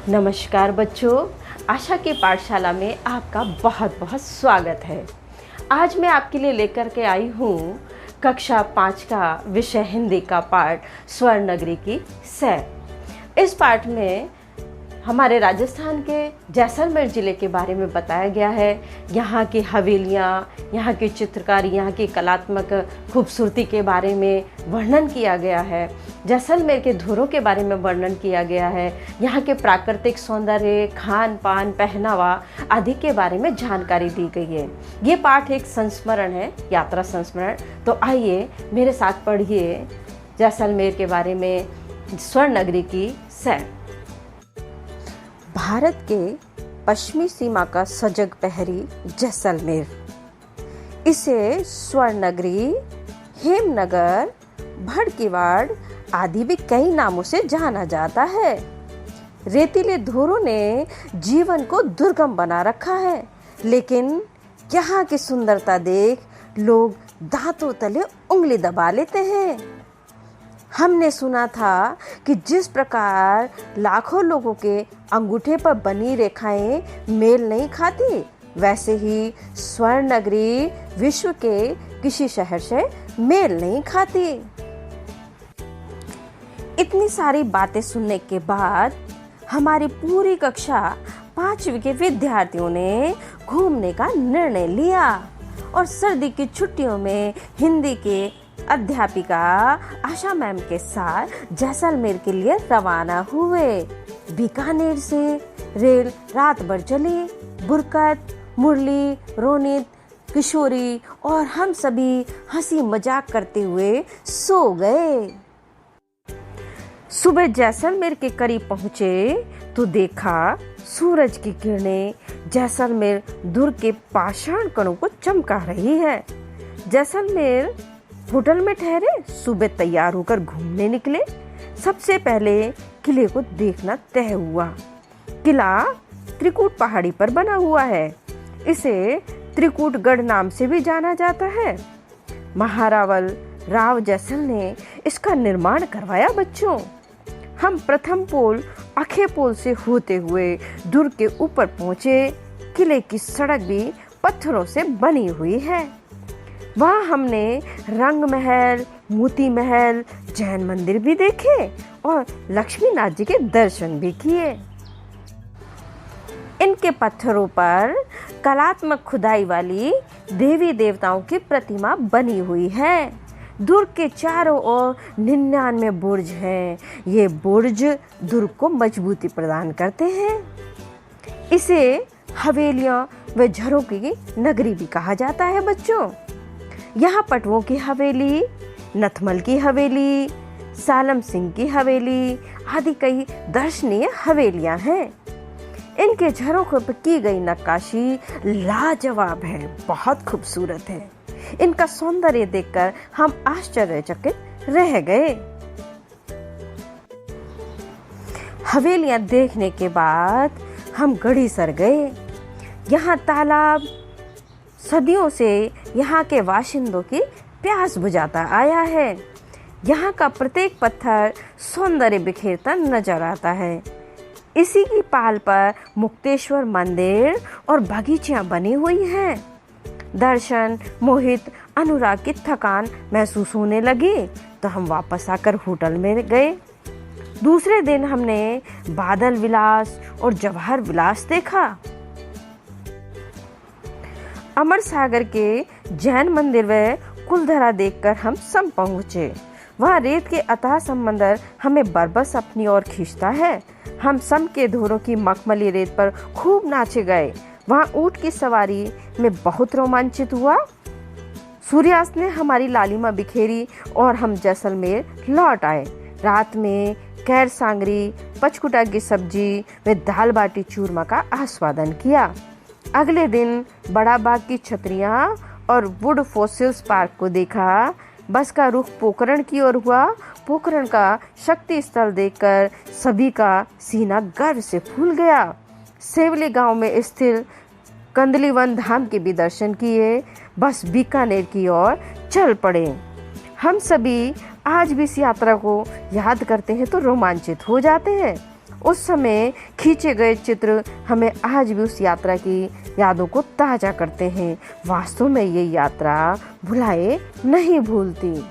नमस्कार बच्चों, आशा की पाठशाला में आपका बहुत बहुत स्वागत है। आज मैं आपके लिए लेकर के आई हूँ कक्षा 5 का विषय हिंदी का पाठ स्वर्ण नगरी की सैर। इस पाठ में हमारे राजस्थान के जैसलमेर ज़िले के बारे में बताया गया है। यहाँ की हवेलियाँ, यहाँ की चित्रकारी, यहाँ की कलात्मक खूबसूरती के बारे में वर्णन किया गया है। जैसलमेर के धोरों के बारे में वर्णन किया गया है। यहाँ के प्राकृतिक सौंदर्य, खान पान, पहनावा आदि के बारे में जानकारी दी गई है। ये पाठ एक संस्मरण है, यात्रा संस्मरण। तो आइए मेरे साथ पढ़िए जैसलमेर के बारे में, स्वर्ण नगरी की सैर। भारत के पश्चिमी सीमा का सजग पहरी जैसलमेर, इसे स्वर्ण नगरी, हेमनगर, भड़कीवाड़ आदि भी कई नामों से जाना जाता है। रेतीले धोरों ने जीवन को दुर्गम बना रखा है, लेकिन यहाँ की सुंदरता देख लोग दांतों तले उंगली दबा लेते हैं। हमने सुना था कि जिस प्रकार लाखों लोगों के अंगूठे पर बनी रेखाएं मेल नहीं खाती, वैसे ही स्वर्ण नगरी विश्व के किसी शहर से मेल नहीं खाती। इतनी सारी बातें सुनने के बाद हमारी पूरी कक्षा 5वीं के विद्यार्थियों ने घूमने का निर्णय लिया और सर्दी की छुट्टियों में हिंदी के अध्यापिका आशा मैम के साथ जैसलमेर के लिए रवाना हुए। बीकानेर से रेल रात भर चली। बुरकत, मुरली, रोनित, किशोरी और हम सभी हंसी मजाक करते हुए सो गए। सुबह जैसलमेर के करीब पहुंचे तो देखा सूरज की किरणें जैसलमेर दुर्ग के पाषाण कणों को चमका रही है। जैसलमेर होटल में ठहरे, सुबह तैयार होकर घूमने निकले। सबसे पहले किले को देखना तय हुआ। किला त्रिकूट पहाड़ी पर बना हुआ है। इसे त्रिकूटगढ़ नाम से भी जाना जाता है। महारावल राव जैसल ने इसका निर्माण करवाया। बच्चों, हम प्रथम पोल अखे पोल से होते हुए दुर्ग के ऊपर पहुंचे। किले की सड़क भी पत्थरों से बनी हुई है। वहाँ हमने रंग महल, मोती महल, जैन मंदिर भी देखे और लक्ष्मीनाथ जी के दर्शन भी किए। इनके पत्थरों पर कलात्मक खुदाई वाली देवी देवताओं की प्रतिमा बनी हुई है। दुर्ग के चारों ओर 99 बुर्ज हैं। ये बुर्ज दुर्ग को मजबूती प्रदान करते हैं। इसे हवेलियां व झरों की नगरी भी कहा जाता है। बच्चों, यहाँ पटवों की हवेली, नथमल की हवेली, सालम सिंह की हवेली आदि कई दर्शनीय हवेलियां हैं। इनके झरों पर की गई नक्काशी लाजवाब है, बहुत खूबसूरत है। इनका सौंदर्य देखकर हम आश्चर्यचकित रह गए। हवेलियां देखने के बाद हम गढ़ी सर गए। यहाँ तालाब सदियों से यहाँ के बाशिंदों की प्यास बुझाता आया है। यहाँ का प्रत्येक पत्थर सौंदर्य बिखेरता नजर आता है। इसी की पाल पर मुक्तेश्वर मंदिर और बगीचियां बनी हुई हैं। दर्शन, मोहित, अनुराग की थकान महसूस होने लगी तो हम वापस आकर होटल में गए। दूसरे दिन हमने बादल विलास और जवाहर विलास देखा। अमर सागर के जैन मंदिर व कुलधरा देखकर हम सम पहुँचे। वहाँ रेत के अथाह समंदर हमें बरबस अपनी ओर खींचता है। हम सम के धोरों की मखमली रेत पर खूब नाचे गए। वहाँ ऊँट की सवारी में बहुत रोमांचित हुआ। सूर्यास्त ने हमारी लालिमा बिखेरी और हम जैसलमेर लौट आए। रात में कैर सांगरी, पचकुटा की सब्जी व दाल बाटी चूरमा का आस्वादन किया। अगले दिन बड़ा बाग की छतरियाँ और वुड फॉसिल्स पार्क को देखा। बस का रुख पोखरण की ओर हुआ। पोखरण का शक्ति स्थल देखकर सभी का सीना गर्व से फूल गया। सेवली गांव में स्थित कंदलीवन धाम के भी दर्शन किए। बस बीकानेर की ओर चल पड़े। हम सभी आज भी इस यात्रा को याद करते हैं तो रोमांचित हो जाते हैं। उस समय खींचे गए चित्र हमें आज भी उस यात्रा की यादों को ताजा करते हैं। वास्तव में ये यात्रा भुलाए नहीं भूलती।